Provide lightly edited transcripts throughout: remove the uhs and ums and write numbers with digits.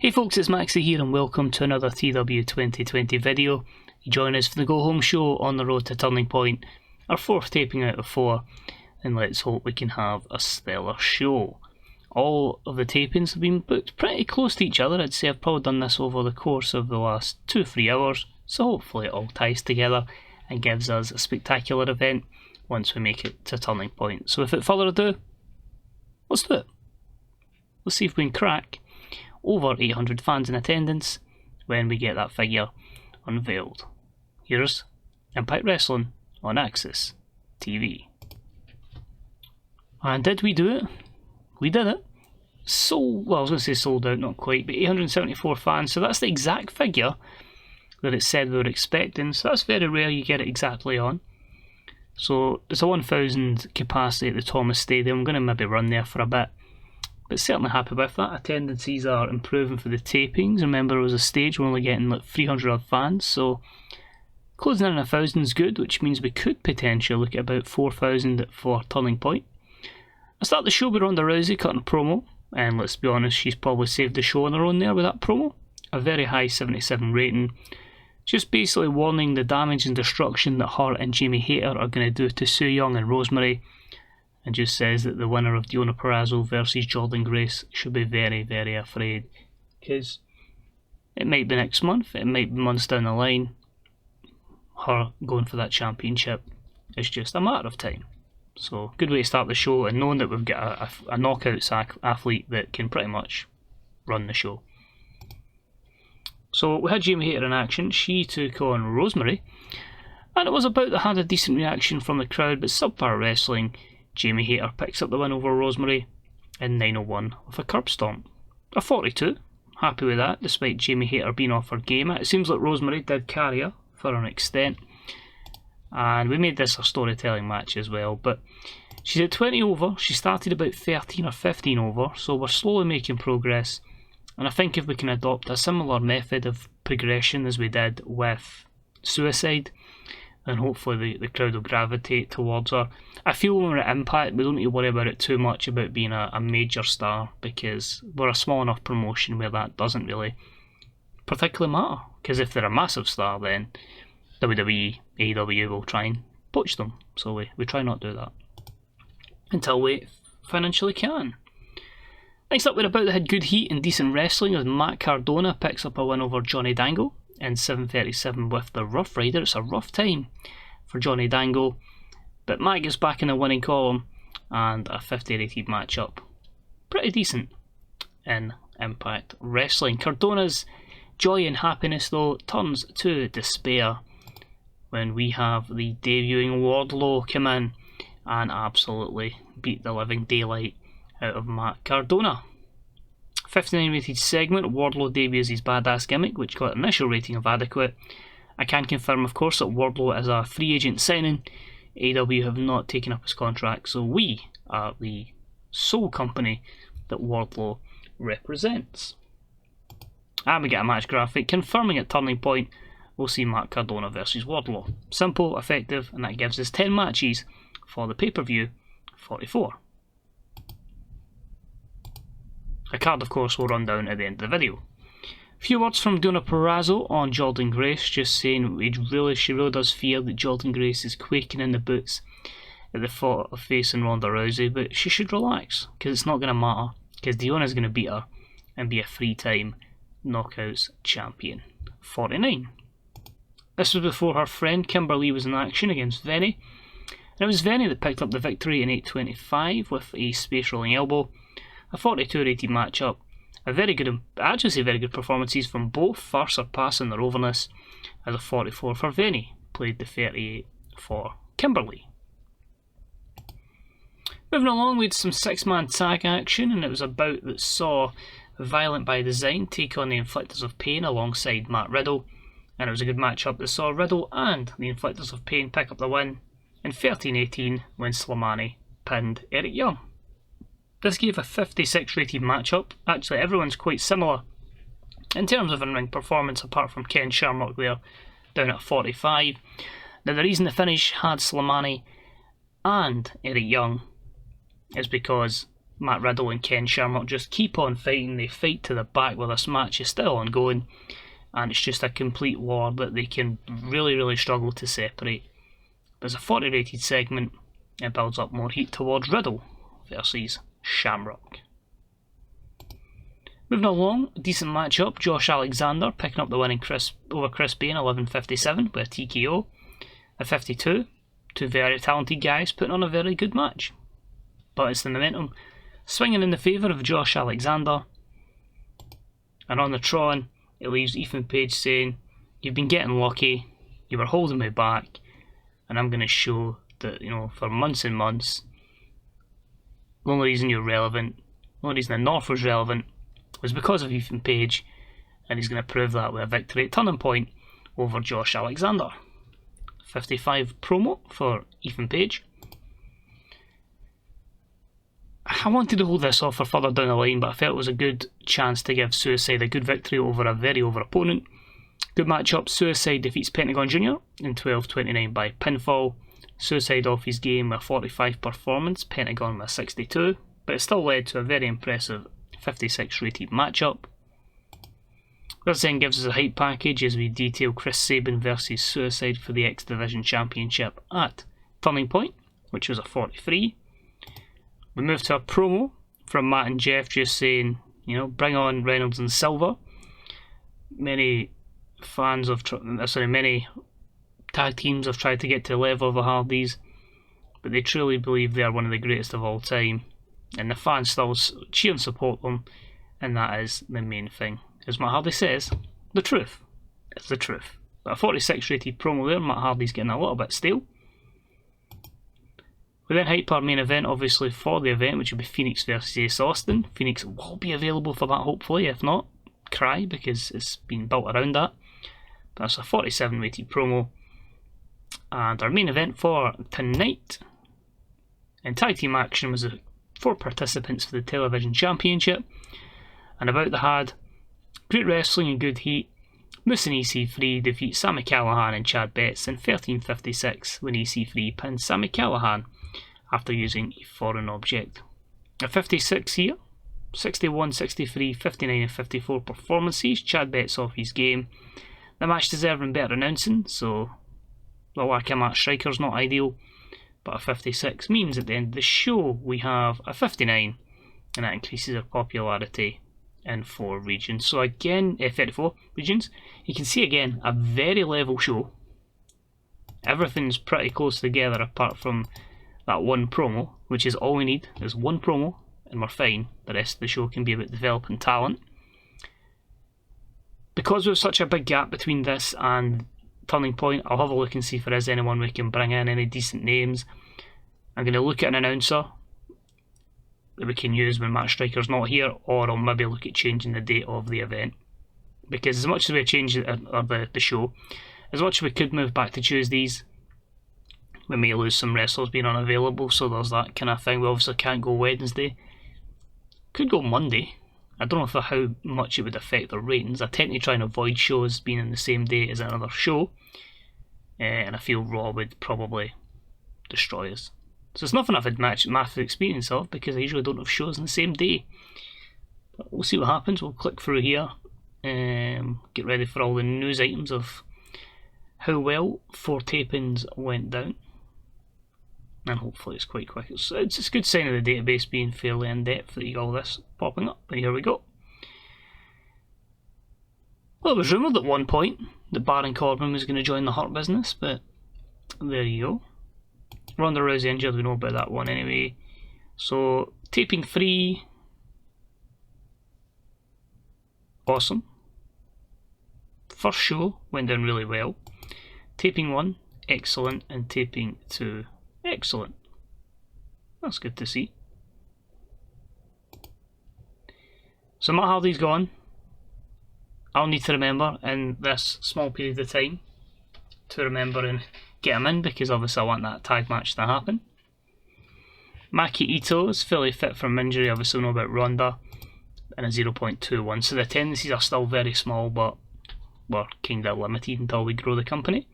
Hey folks, it's Maxie here and welcome to another TEW2020 video. You join us for the go home show on the road to Turning Point, our fourth taping out of 4, and let's hope we can have a stellar show. All of the tapings have been booked pretty close to each other. I'd say I've probably done this over the course of the last 2-3 hours, so hopefully it all ties together and gives us a spectacular event once we make it to Turning Point. So without further ado, let's do it. Let's see if we can crack over 800 fans in attendance when we get that figure unveiled. Here's Impact Wrestling on Axis TV. And did we do it? We did it. Well, I was going to say sold out, not quite, but 874 fans, so that's the exact figure that it said we were expecting, so that's very rare you get it exactly on. So it's a 1,000 capacity at the Thomas Stadium. I'm going to maybe run there for a bit, but certainly happy with that. Attendances are improving for the tapings. Remember, it was a stage, we're only getting like 300 odd fans, so closing in 1,000 is good, which means we could potentially look at about 4,000 for Turning Point. I start the show with Ronda Rousey cutting a promo, and let's be honest, she's probably saved the show on her own there with that promo. A very high 77 rating, just basically warning the damage and destruction that her and Jamie Hayter are going to do to Su Yung and Rosemary, and just says that the winner of Deonna Purrazzo versus Jordynne Grace should be very, very afraid, because it might be next month, it might be months down the line. Her going for that championship is just a matter of time. So good way to start the show, and knowing that we've got a knockout athlete that can pretty much run the show. So we had Jamie Hayter in action. She took on Rosemary, and it was about that had a decent reaction from the crowd, but subpar wrestling. Jamie Hayter picks up the win over Rosemary in 9:01 with a curb stomp. A 42, happy with that, despite Jamie Hayter being off her game. It seems like Rosemary did carry her for an extent, and we made this a storytelling match as well, but she's at 20 over. She started about 13 or 15 over, so we're slowly making progress, and I think if we can adopt a similar method of progression as we did with Suicide, and hopefully the crowd will gravitate towards her. I feel when we're at Impact, we don't need to worry about it too much about being a major star, because we're a small enough promotion where that doesn't really particularly matter, because if they're a massive star, then WWE, AEW will try and poach them, so we try not to do that until we financially can. Next up, we're about to have good heat and decent wrestling as Matt Cardona picks up a win over Johnny Dango in 7:37 with the Rough Rider. It's a rough time for Johnny Dango, but Matt gets back in the winning column, and a 50 rated matchup. Pretty decent in Impact Wrestling. Cardona's joy and happiness though turns to despair when we have the debuting Wardlow come in and absolutely beat the living daylight out of Matt Cardona. 59 rated segment, Wardlow debuts his badass gimmick, which got an initial rating of adequate. I can confirm, of course, that Wardlow is a free agent signing. AEW have not taken up his contract, so we are the sole company that Wardlow represents. And we get a match graphic confirming at Turning Point we'll see Matt Cardona versus Wardlow. Simple, effective, and that gives us 10 matches for the pay-per-view 44. A card, of course, will run down at the end of the video. A few words from Deonna Purrazzo on Jordynne Grace, just saying she really does fear that Jordynne Grace is quaking in the boots at the thought of facing Ronda Rousey, but she should relax, because it's not going to matter, because Deonna's going to beat her and be a three-time Knockouts champion. 49. This was before her friend Kimberly was in action against Venny, and it was Venny that picked up the victory in 8:25 with a space rolling elbow. A 42 rated matchup, very good performances from both, far surpassing their overness, as a 44 for Venny played the 38 for Kimberly. Moving along, we had some 6-man tag action, and it was a bout that saw Violent by Design take on the Inflictors of Pain alongside Matt Riddle, and it was a good matchup that saw Riddle and the Inflictors of Pain pick up the win in 13-18 when Slamani pinned Eric Young. This gave a 56 rated matchup. Actually, everyone's quite similar in terms of in-ring performance, apart from Ken Shamrock there, down at 45. Now, the reason the finish had Slamani and Eric Young is because Matt Riddle and Ken Shamrock just keep on fighting. They fight to the back while this match is still ongoing, and it's just a complete war that they can really struggle to separate. There's a 40 rated segment. It builds up more heat towards Riddle versus Shamrock. Moving along, a decent matchup. Josh Alexander picking up the win over Chris Bain, 11:57 with a TKO. At 52, two very talented guys putting on a very good match. But it's the momentum swinging in the favour of Josh Alexander. And on the Tron, it leaves Ethan Page saying, "You've been getting lucky, you were holding me back, and I'm going to show that, for months and months, the only reason you're relevant, the only reason the North was relevant, was because of Ethan Page, and he's going to prove that with a victory at Turning Point over Josh Alexander." 55 promo for Ethan Page. I wanted to hold this off for further down the line, but I felt it was a good chance to give Suicide a good victory over a very over opponent. Good matchup. Suicide defeats Pentagon Jr. in 12:29 by pinfall. Suicide off his game with a 45 performance, Pentagon with a 62, but it still led to a very impressive 56 rated matchup. This then gives us a hype package as we detail Chris Sabin versus Suicide for the X Division Championship at Turning Point, which was a 43. We move to a promo from Matt and Jeff just saying, bring on Reynolds and Silver. Many tag teams have tried to get to the level of the Hardys, but they truly believe they are one of the greatest of all time, and the fans still cheer and support them, and that is the main thing. As Matt Hardy says, the truth is the truth. But a 46 rated promo there, Matt Hardy's getting a little bit stale. We then hype our main event, obviously, for the event, which will be Phoenix versus Ace Austin. Phoenix will be available for that, hopefully. If not, cry, because it's been built around that. But that's a 47 rated promo. And our main event for tonight, in tag team action, was the 4 participants for the Television Championship. And about the had great wrestling and good heat. Moose and EC3 defeat Sami Callihan and Chad Betts in 13:56 when EC3 pinned Sami Callihan after using a foreign object. At 56 here, 61, 63, 59 and 54 performances. Chad Betts off his game. The match deserving better announcing, so the lack of match striker's not ideal, but a 56 means at the end of the show we have a 59, and that increases our popularity in 4 regions. So again, 34 regions. You can see again a very level show. Everything's pretty close together apart from that one promo, which is all we need. There's one promo and we're fine. The rest of the show can be about developing talent. Because there's such a big gap between this and Turning Point, I'll have a look and see if there is anyone we can bring in, any decent names. I'm going to look at an announcer that we can use when Match Striker's not here, or I'll maybe look at changing the date of the event. Because as much as we change the show, as much as we could move back to Tuesdays, we may lose some wrestlers being unavailable, so there's that kind of thing. We obviously can't go Wednesday. Could go Monday. I don't know how much it would affect the ratings. I tend to try and avoid shows being in the same day as another show, and I feel Raw would probably destroy us. So it's nothing I've had massive experience of, because I usually don't have shows on the same day. But we'll see what happens. We'll click through here, get ready for all the news items of how well 4 tapings went down. And hopefully it's quite quick. It's a good sign of the database being fairly in depth that you got all this popping up. But here we go. Well, it was rumoured at one point that Baron Corbin was going to join the Hurt Business, but there you go. Ronda Rousey injured, we know about that one anyway. So, taping 3. Awesome. First show went down really well. Taping 1, excellent. And taping 2, excellent. That's good to see. So Matt Hardy's gone. I'll need to remember in this small period of time to remember and get him in, because obviously I want that tag match to happen. Maki Ito is fully fit from injury. Obviously we know about Ronda and a 0.21, so the tendencies are still very small, but we're kind of limited until we grow the company.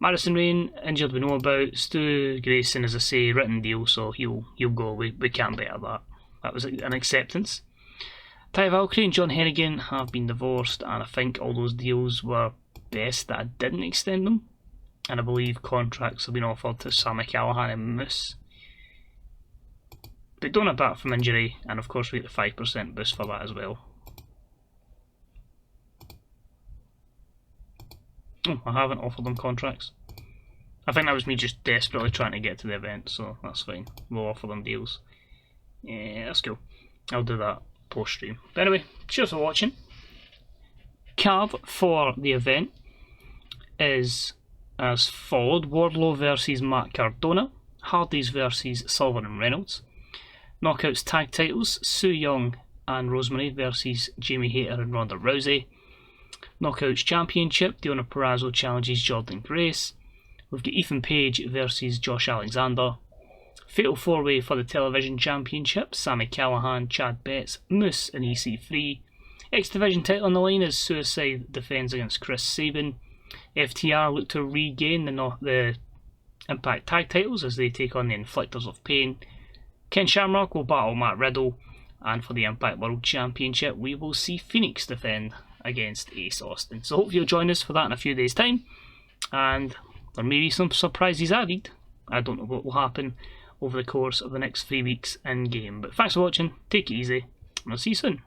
Madison Rayne injured, we know about. Stu Grayson, as I say, written deal, so he'll go. We can't better that. that was an acceptance. Ty Valkyrie and John Hennigan have been divorced, and I think all those deals were best that I didn't extend them. And I believe contracts have been offered to Sami Callihan and Moose. But don't have back from injury, and of course we get the 5% boost for that as well. Oh, I haven't offered them contracts. I think that was me just desperately trying to get to the event, so that's fine. We'll offer them deals. Yeah, that's cool. I'll do that post-stream. But anyway, cheers for watching. Card for the event is as followed: Wardlow versus Matt Cardona, Hardys versus Sullivan and Reynolds, Knockouts Tag Titles, Su Yung and Rosemary versus Jamie Hayter and Ronda Rousey, Knockouts Championship, Deonna Purrazzo challenges Jordan Grace, we've got Ethan Page versus Josh Alexander, Fatal 4-Way for the Television Championship, Sami Callihan, Chad Betts, Moose and EC3, X Division title on the line as Suicide defends against Chris Sabin, FTR look to regain the Impact Tag titles as they take on the Inflictors of Pain, Ken Shamrock will battle Matt Riddle, and for the Impact World Championship we will see Phoenix defend against Ace Austin. So hope you'll join us for that in a few days time, and there may be some surprises added. I don't know what will happen over the course of the next 3 weeks in game, but thanks for watching, take it easy, and I'll see you soon.